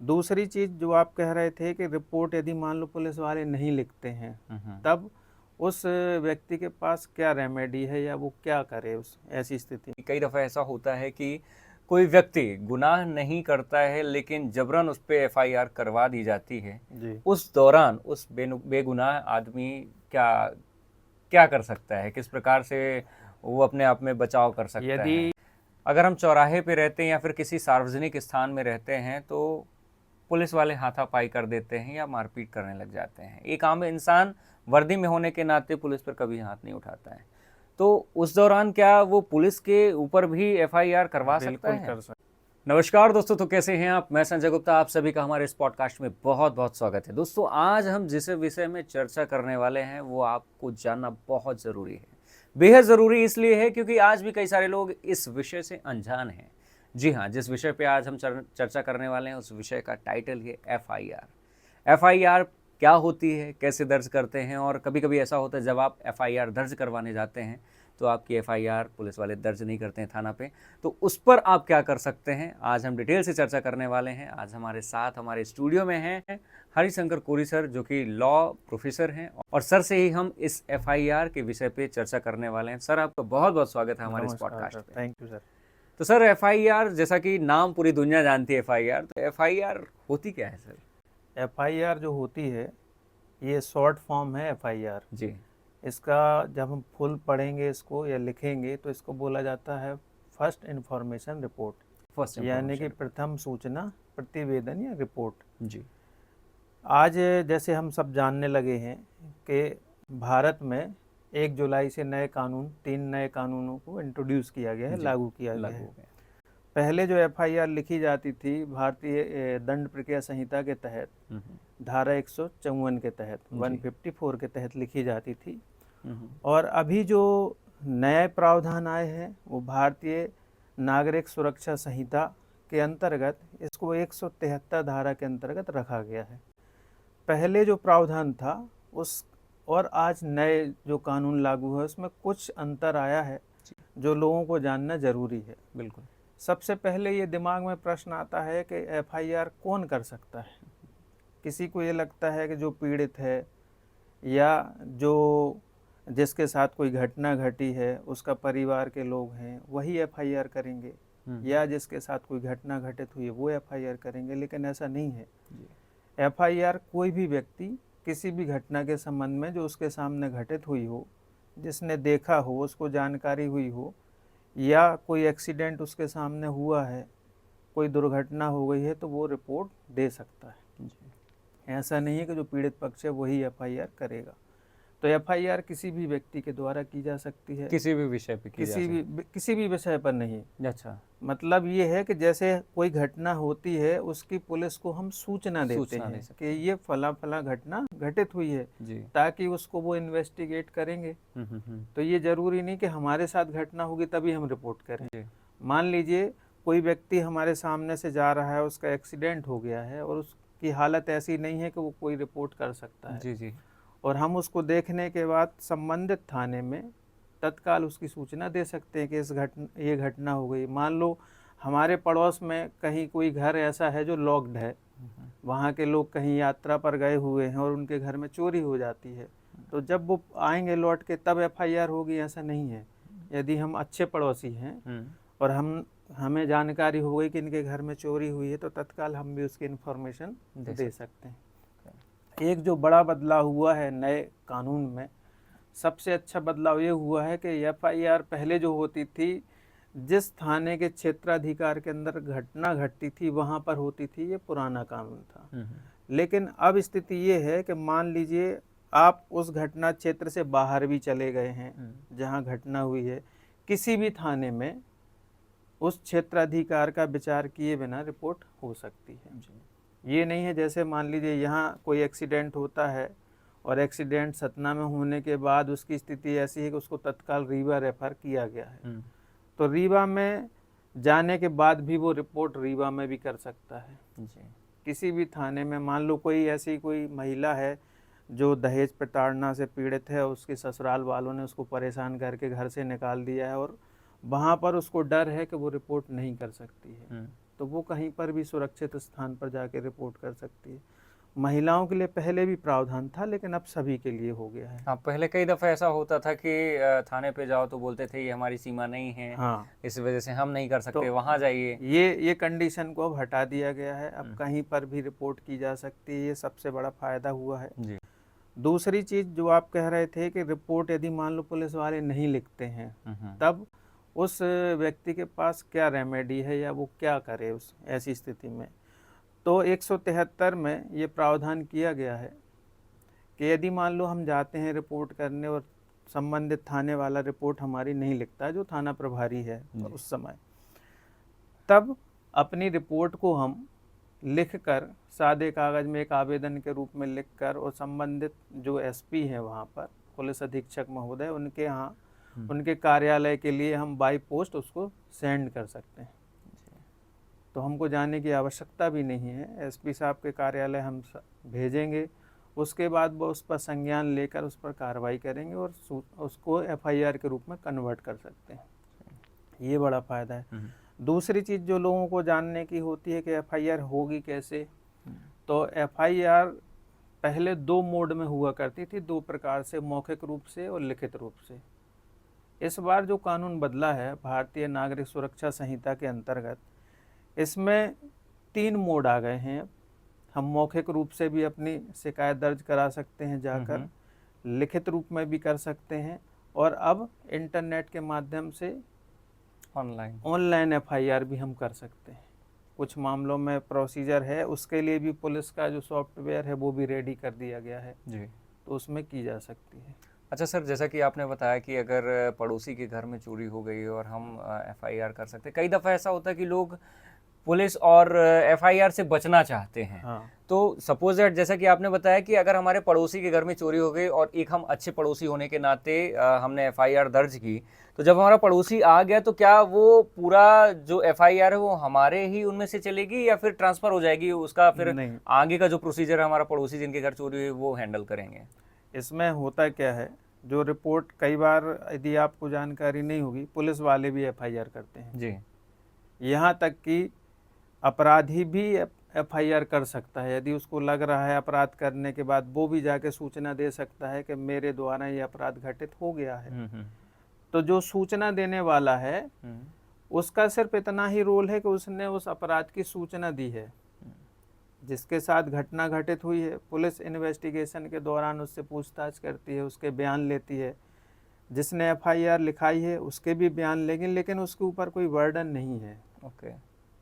दूसरी चीज़ जो आप कह रहे थे कि रिपोर्ट यदि मान लो पुलिस वाले नहीं लिखते हैं, तब उस व्यक्ति के पास क्या रेमेडी है या वो क्या करे उस ऐसी स्थिति में? कई दफ़ा ऐसा होता है कि कोई व्यक्ति गुनाह नहीं करता है लेकिन जबरन उस पे एफआईआर करवा दी जाती है। जी। उस दौरान उस बेगुनाह आदमी क्या क्या कर सकता है? किस प्रकार से वो अपने आप में बचाव कर सकता यदि है? अगर हम चौराहे पे रहते हैं या फिर किसी सार्वजनिक स्थान में रहते हैं तो पुलिस वाले हाथापाई कर देते हैं या मारपीट करने लग जाते हैं। एक आम इंसान वर्दी में होने के नाते पुलिस पर कभी हाथ नहीं उठाता है। तो उस दौरान क्या वो पुलिस के ऊपर भी एफआईआर करवा सकता बिल्कुल है? कर सकते। नमस्कार दोस्तों, तो कैसे हैं आप? मैं संजय गुप्ता, आप सभी का हमारे इस पॉडकास्ट में बहुत-बहुत स्वागत है। दोस्तों, आज हम जिस विषय में चर्चा करने वाले हैं वो आपको जानना बहुत ज़रूरी है। बेहद ज़रूरी इसलिए है क्योंकि आज भी कई सारे लोग इस विषय से अनजान हैं। जी हाँ, जिस विषय पे आज हम चर्चा करने वाले हैं उस विषय का टाइटल है एफआईआर। एफआईआर क्या होती है, कैसे दर्ज करते हैं और कभी-कभी ऐसा होता है जब आप एफआईआर दर्ज करवाने जाते हैं तो आपकी एफआईआर पुलिस वाले दर्ज नहीं करते हैं थाना पे, तो उस पर आप क्या कर सकते हैं, आज हम डिटेल से चर्चा करने वाले हैं। आज हमारे साथ हमारे स्टूडियो में हैं हरिशंकर कोरी सर, जो कि लॉ प्रोफेसर हैं, और सर से ही हम इस एफआईआर के विषय पे चर्चा करने वाले हैं। सर, आपका बहुत-बहुत स्वागत है हमारे इस नमस्कार पॉडकास्ट सर, पे। Thank you sir. तो सर, एफआईआर जैसा कि नाम पूरी दुनिया जानती है एफआईआर, तो एफआईआर होती क्या है सर? एफआईआर जो होती है, ये शॉर्ट फॉर्म है एफआईआर। जी। इसका जब हम फुल पढ़ेंगे इसको या लिखेंगे तो इसको बोला जाता है फर्स्ट इंफॉर्मेशन रिपोर्ट, फर्स्ट यानी कि इंफॉर्मेशन रिपोर्ट। प्रथम सूचना प्रतिवेदन या रिपोर्ट। जी। आज जैसे हम सब जानने लगे हैं कि भारत में 1 जुलाई से नए कानून 3 नए कानूनों को इंट्रोड्यूस किया गया है, जी, लागू किया गया लागू है। हो गया। पहले जो एफआईआर लिखी जाती थी भारतीय दंड प्रक्रिया संहिता के तहत, धारा 154 के तहत, जी। 154 के तहत लिखी जाती थी। हम्म। और अभी जो नए प्रावधान आए हैं वो भारतीय नागरिक सुरक्षा संहिता के अंतर्गत इसको 173 धारा के अंतर्गत रखा गया है। पहले जो प्रावधान था उस और आज नए जो कानून लागू है उसमें कुछ अंतर आया है जो लोगों को जानना जरूरी है। बिल्कुल। सबसे पहले ये दिमाग में प्रश्न आता है कि एफआईआर कौन कर सकता है। किसी को ये लगता है कि जो पीड़ित है या जो जिसके साथ कोई घटना घटी है उसका परिवार के लोग हैं वही एफआईआर करेंगे, या जिसके साथ कोई घटना घटित हुई है वो एफआईआर करेंगे, लेकिन ऐसा नहीं है। एफआईआर कोई भी व्यक्ति किसी भी घटना के संबंध में जो उसके सामने घटित हुई हो, जिसने देखा हो, उसको जानकारी हुई हो, या कोई एक्सीडेंट उसके सामने हुआ है, कोई दुर्घटना हो गई है, तो वो रिपोर्ट दे सकता है। ऐसा नहीं है कि जो पीड़ित पक्ष है वही एफआईआर करेगा। तो एफआईआर किसी भी व्यक्ति के द्वारा की जा सकती है, किसी भी विषय पे की जा सकती किसी भी विषय पर नहीं। है। अच्छा। मतलब ये है कि जैसे कोई घटना होती है उसकी पुलिस को हम सूचना देते सूचना दे हैं सकते कि ये फला फला घटना घटित हुई है, जी। ताकि उसको वो इन्वेस्टिगेट करेंगे। तो ये जरूरी नहीं कि हमारे साथ घटना होगी तभी हम रिपोर्ट करें। जी। मान लीजिए कोई व्यक्ति हमारे सामने से जा रहा है, उसका एक्सीडेंट हो गया है और उसकी हालत ऐसी नहीं है कि वो कोई रिपोर्ट कर सकता है, जी। जी। और हम उसको देखने के बाद संबंधित थाने में तत्काल उसकी सूचना दे सकते हैं कि ये घटना हो गई। मान लो हमारे पड़ोस में कहीं कोई घर ऐसा है जो लॉक्ड है, वहाँ के लोग कहीं यात्रा पर गए हुए हैं और उनके घर में चोरी हो जाती है, तो जब वो आएंगे लौट के तब एफआईआर होगी, ऐसा नहीं है। यदि हम अच्छे पड़ोसी हैं और हमें जानकारी हो गई कि इनके घर में चोरी हुई है, तो तत्काल हम भी उसकी इन्फॉर्मेशन दे सकते हैं। एक जो बड़ा बदलाव हुआ है नए कानून में, सबसे अच्छा बदलाव ये हुआ है कि एफआईआर पहले जो होती थी जिस थाने के क्षेत्राधिकार के अंदर घटना घटती थी वहाँ पर होती थी, ये पुराना कानून था। लेकिन अब स्थिति ये है कि मान लीजिए आप उस घटना क्षेत्र से बाहर भी चले गए हैं जहाँ घटना हुई है, किसी भी थाने में उस क्षेत्राधिकार का विचार किए बिना रिपोर्ट हो सकती है। ये नहीं है जैसे मान लीजिए यहाँ कोई एक्सीडेंट होता है और एक्सीडेंट सतना में होने के बाद उसकी स्थिति ऐसी है कि उसको तत्काल रीवा रेफर किया गया है, तो रीवा में जाने के बाद भी वो रिपोर्ट रीवा में भी कर सकता है। किसी भी थाने में मान लो कोई ऐसी कोई महिला है जो दहेज प्रताड़ना से पीड़ित है, उसके ससुराल वालों ने उसको परेशान करके घर से निकाल दिया है और वहाँ पर उसको डर है कि वो रिपोर्ट नहीं कर सकती है, तो वो कहीं पर भी सुरक्षित स्थान पर जाके रिपोर्ट कर सकती है। महिलाओं के लिए पहले भी प्रावधान था, लेकिन अब सभी के लिए हो गया है। हाँ, पहले कई दफ़ा ऐसा होता था कि थाने पे जाओ तो बोलते थे ये हमारी सीमा नहीं है, हाँ, इस वजह से हम नहीं कर तो सकते, वहाँ जाइए। ये कंडीशन को अब हटा दिया गया है। अब हुँ, कहीं पर भी रिपोर्ट की जा सकती है, ये सबसे बड़ा फ़ायदा हुआ है। जी। दूसरी चीज़ जो आप कह रहे थे कि रिपोर्ट यदि मान लो पुलिस वाले नहीं लिखते हैं, हुँ, हुँ। तब उस व्यक्ति के पास क्या रेमेडी है या वो क्या करे उस ऐसी स्थिति में। तो 173 में ये प्रावधान किया गया है कि यदि मान लो हम जाते हैं रिपोर्ट करने और संबंधित थाने वाला रिपोर्ट हमारी नहीं लिखता, जो थाना प्रभारी है जी। उस समय, तब अपनी रिपोर्ट को हम लिखकर सादे कागज़ में एक आवेदन के रूप में लिखकर और संबंधित जो एसपी हैं वहाँ पर, पुलिस अधीक्षक महोदय, उनके यहाँ हुँ, उनके कार्यालय के लिए हम बाई पोस्ट उसको सेंड कर सकते हैं। तो हमको जाने की आवश्यकता भी नहीं है, एसपी साहब के कार्यालय हम भेजेंगे, उसके बाद वो उस पर संज्ञान लेकर उस पर कार्रवाई करेंगे और उसको एफआईआर के रूप में कन्वर्ट कर सकते हैं। ये बड़ा फ़ायदा है। हुँ, दूसरी चीज़ जो लोगों को जानने की होती है कि एफआईआर होगी कैसे, हुँ, तो एफआईआर पहले 2 मोड में हुआ करती थी, 2 प्रकार से, मौखिक रूप से और लिखित रूप से। इस बार जो कानून बदला है भारतीय नागरिक सुरक्षा संहिता के अंतर्गत, इसमें 3 मोड आ गए हैं। हम मौखिक रूप से भी अपनी शिकायत दर्ज करा सकते हैं जाकर, हुँ, लिखित रूप में भी कर सकते हैं, और अब इंटरनेट के माध्यम से ऑनलाइन एफआईआर भी हम कर सकते हैं। कुछ मामलों में प्रोसीजर है, उसके लिए भी पुलिस का जो सॉफ्टवेयर है वो भी रेडी कर दिया गया है, जी। तो उसमें की जा सकती है। अच्छा सर, जैसा कि आपने बताया कि अगर पड़ोसी के घर में चोरी हो गई और हम एफआईआर कर सकते हैं। कई दफ़ा ऐसा होता है कि लोग पुलिस और एफआईआर से बचना चाहते हैं। हाँ, तो सपोज़ दैट जैसा कि आपने बताया कि अगर हमारे पड़ोसी के घर में चोरी हो गई और एक हम अच्छे पड़ोसी होने के नाते हमने एफआईआर दर्ज की, तो जब हमारा पड़ोसी आ गया तो क्या वो पूरा जो एफआईआर है वो हमारे ही उनमें से चलेगी या फिर ट्रांसफ़र हो जाएगी? उसका फिर नहीं, आगे का जो प्रोसीजर है हमारा पड़ोसी जिनके घर चोरी हुई वो हैंडल करेंगे? इसमें होता क्या है, जो रिपोर्ट कई बार यदि आपको जानकारी नहीं होगी, पुलिस वाले भी एफआईआर करते हैं। जी। यहाँ तक कि अपराधी भी एफआईआर कर सकता है, यदि उसको लग रहा है अपराध करने के बाद वो भी जाके सूचना दे सकता है कि मेरे द्वारा ये अपराध घटित हो गया है। हुँ, हुँ। तो जो सूचना देने वाला है, हुँ, उसका सिर्फ इतना ही रोल है कि उसने उस अपराध की सूचना दी है। जिसके साथ घटना घटित हुई है, पुलिस इन्वेस्टिगेशन के दौरान उससे पूछताछ करती है, उसके बयान लेती है। जिसने एफआईआर लिखाई है उसके भी बयान लेंगे, लेकिन उसके ऊपर कोई बर्डन नहीं है। ओके।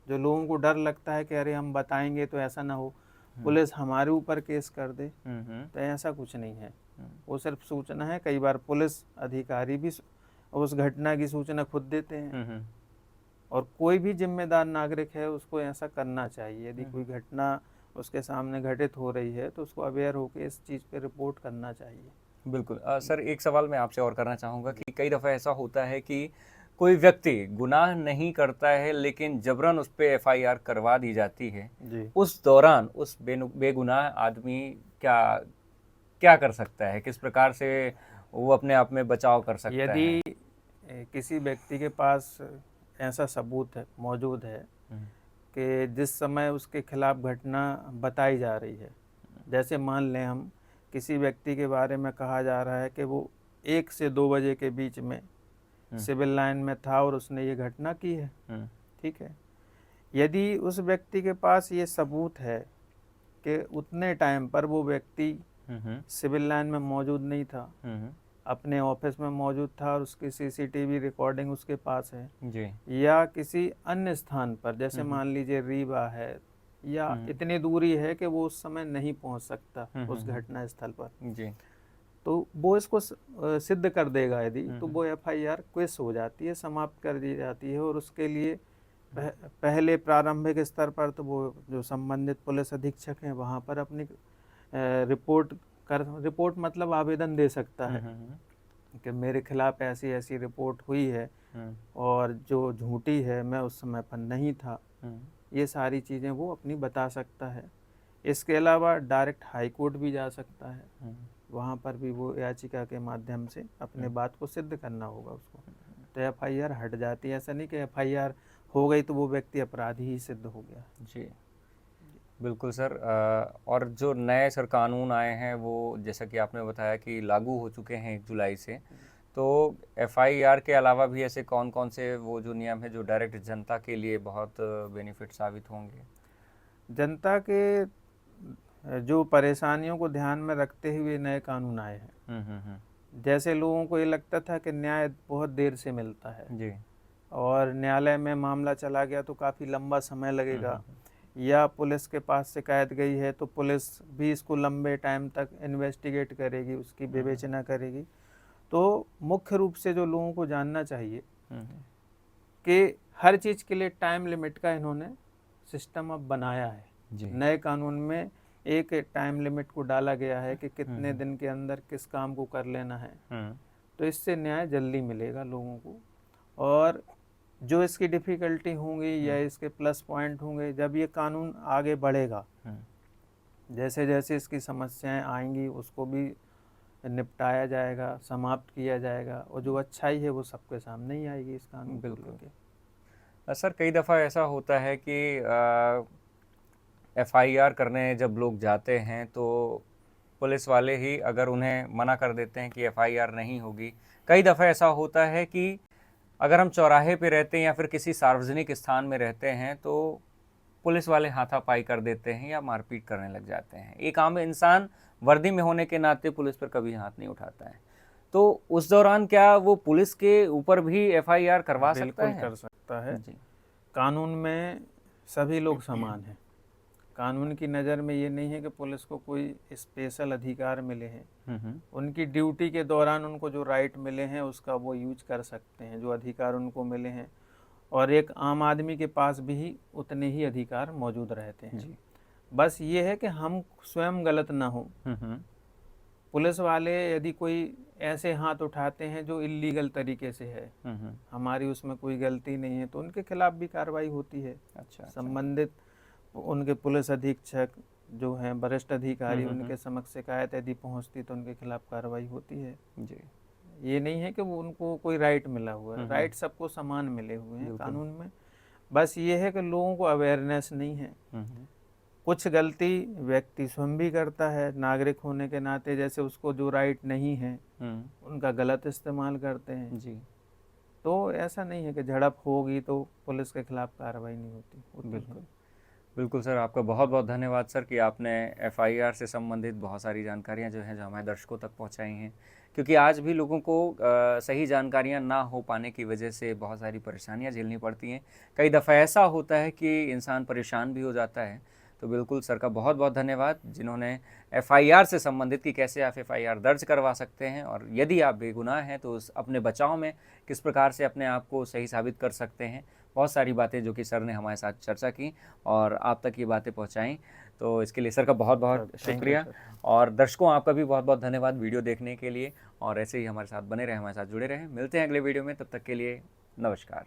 जो लोगों को डर लगता है कि अरे हम बताएंगे तो ऐसा ना हो, पुलिस हमारे ऊपर केस कर दे, हुँ, हुँ, तो ऐसा कुछ नहीं है। हुँ। वो सिर्फ सूचना है। कई बार पुलिस अधिकारी भी उस घटना की सूचना खुद देते हैं, हुँ, हुँ, और कोई भी जिम्मेदार नागरिक है उसको ऐसा करना चाहिए। यदि हुँ, कोई घटना उसके सामने घटित हो रही है तो उसको अवेयर होकर इस चीज़ पे रिपोर्ट करना चाहिए। बिल्कुल। सर एक सवाल मैं आपसे और करना चाहूँगा कि कई दफ़ा ऐसा होता है कि कोई व्यक्ति गुनाह नहीं करता है लेकिन जबरन उस पे एफआईआर करवा दी जाती है। जी। उस दौरान उस बेगुनाह आदमी क्या क्या कर सकता है? किस प्रकार से वो अपने आप में बचाव कर सकता यदि है? किसी व्यक्ति के पास ऐसा सबूत है, मौजूद है, हुँ, कि जिस समय उसके खिलाफ घटना बताई जा रही है, जैसे मान लें हम किसी व्यक्ति के बारे में कहा जा रहा है कि वो 1 से 2 बजे के बीच में हुँ, सिविल लाइन में था और उसने ये घटना की है, हुँ, ठीक है। यदि उस व्यक्ति के पास ये सबूत है कि उतने टाइम पर वो व्यक्ति हुँ, हुँ, सिविल लाइन में मौजूद नहीं था, हुँ, हुँ, अपने ऑफिस में मौजूद था और उसकी सीसीटीवी रिकॉर्डिंग उसके पास है, जी। या किसी अन्य स्थान पर, जैसे हुँ, हुँ, मान लीजिए रीवा है, या हुँ, इतनी दूरी है कि वो उस समय नहीं पहुंच सकता हुँ, हुँ, उस घटना स्थल पर, जी। तो वो इसको सिद्ध कर देगा यदि, हुँ, तो हुँ, वो एफआईआर क्विश हो जाती है, समाप्त कर दी जाती है। और उसके लिए पहले प्रारंभिक स्तर पर तो वो जो संबंधित पुलिस अधीक्षक हैं वहाँ पर अपनी रिपोर्ट मतलब आवेदन दे सकता हुँ, है हुँ, कि मेरे खिलाफ ऐसी ऐसी रिपोर्ट हुई है, हुँ, और जो झूठी है, मैं उस समय पर नहीं था। हुँ, ये सारी चीज़ें वो अपनी बता सकता है। इसके अलावा डायरेक्ट हाई कोर्ट भी जा सकता है, हुँ, वहाँ पर भी वो याचिका के माध्यम से अपने हुँ, बात को सिद्ध करना होगा उसको, तो एफआईआर हट जाती है। ऐसा नहीं कि एफआईआर हो गई तो वो व्यक्ति अपराधी ही सिद्ध हो गया। जी, बिल्कुल सर। और जो नए सर कानून आए हैं वो जैसा कि आपने बताया कि लागू हो चुके हैं 1 जुलाई से, तो एफआईआर के अलावा भी ऐसे कौन कौन से वो जो नियम है जो डायरेक्ट जनता के लिए बहुत बेनिफिट साबित होंगे? जनता के जो परेशानियों को ध्यान में रखते हुए नए कानून आए हैं। जैसे लोगों को ये लगता था कि न्याय बहुत देर से मिलता है जी। और न्यायालय में मामला चला गया तो काफ़ी लंबा समय लगेगा, या पुलिस के पास शिकायत गई है तो पुलिस भी इसको लंबे टाइम तक इन्वेस्टिगेट करेगी, उसकी विवेचना करेगी। तो मुख्य रूप से जो लोगों को जानना चाहिए कि हर चीज़ के लिए टाइम लिमिट का इन्होंने सिस्टम अब बनाया है। जी। नए कानून में एक टाइम लिमिट को डाला गया है कि कितने दिन के अंदर किस काम को कर लेना है। तो इससे न्याय जल्दी मिलेगा लोगों को। और जो इसकी डिफ़िकल्टी होंगी या इसके प्लस पॉइंट होंगे, जब ये कानून आगे बढ़ेगा, जैसे जैसे इसकी समस्याएं आएंगी उसको भी निपटाया जाएगा, समाप्त किया जाएगा, और जो अच्छाई है वो सबके सामने ही आएगी इस कानून को लेके। सर कई दफ़ा ऐसा होता है कि एफआईआर करने जब लोग जाते हैं तो पुलिस वाले ही अगर उन्हें मना कर देते हैं कि एफआईआर नहीं होगी। कई दफ़ा ऐसा होता है कि अगर हम चौराहे पे रहते हैं या फिर किसी सार्वजनिक स्थान में रहते हैं तो पुलिस वाले हाथापाई कर देते हैं या मारपीट करने लग जाते हैं। एक आम इंसान वर्दी में होने के नाते पुलिस पर कभी हाथ नहीं उठाता है। तो उस दौरान क्या वो पुलिस के ऊपर भी एफआईआर करवा सकता बिल्कुल है? कर सकता है। जी। कानून में सभी लोग समान हैं। कानून की नज़र में ये नहीं है कि पुलिस को कोई स्पेशल अधिकार मिले हैं। उनकी ड्यूटी के दौरान उनको जो राइट मिले हैं उसका वो यूज कर सकते हैं, जो अधिकार उनको मिले हैं, और एक आम आदमी के पास भी उतने ही अधिकार मौजूद रहते हैं। जी। बस ये है कि हम स्वयं गलत ना हो। पुलिस वाले यदि कोई ऐसे हाथ उठाते हैं जो इल्लीगल तरीके से है, हमारी उसमें कोई गलती नहीं है, तो उनके खिलाफ भी कार्रवाई होती है। अच्छा। संबंधित उनके पुलिस अधीक्षक जो हैं, वरिष्ठ अधिकारी, उनके समक्ष शिकायत यदि पहुंचती तो उनके खिलाफ कार्रवाई होती है। जी। ये नहीं है कि वो उनको कोई राइट मिला हुआ है। राइट सबको समान मिले हुए हैं कानून में। बस ये है कि लोगों को अवेयरनेस नहीं है। कुछ गलती व्यक्ति स्वयं भी करता है नागरिक होने के नाते, जैसे उसको जो राइट नहीं है उनका गलत इस्तेमाल करते हैं। जी। तो ऐसा नहीं है कि झड़प होगी तो पुलिस के खिलाफ कार्रवाई नहीं होती। बिल्कुल बिल्कुल सर, आपका बहुत बहुत धन्यवाद सर कि आपने एफआईआर से संबंधित बहुत सारी जानकारियां जो हैं जो हमारे दर्शकों तक पहुंचाई हैं, क्योंकि आज भी लोगों को सही जानकारियां ना हो पाने की वजह से बहुत सारी परेशानियां झेलनी पड़ती हैं। कई दफ़ा ऐसा होता है कि इंसान परेशान भी हो जाता है। तो बिल्कुल सर का बहुत बहुत धन्यवाद जिन्होंने एफआईआर से संबंधित कि कैसे आप एफआईआर दर्ज करवा सकते हैं और यदि आप बेगुनाह हैं तो उस अपने बचाव में किस प्रकार से अपने आप को सही साबित कर सकते हैं। बहुत सारी बातें जो कि सर ने हमारे साथ चर्चा की और आप तक ये बातें पहुंचाई, तो इसके लिए सर का बहुत बहुत शुक्रिया। और दर्शकों आपका भी बहुत बहुत धन्यवाद वीडियो देखने के लिए, और ऐसे ही हमारे साथ बने रहें, हमारे साथ जुड़े रहें। मिलते हैं अगले वीडियो में, तब तक के लिए नमस्कार।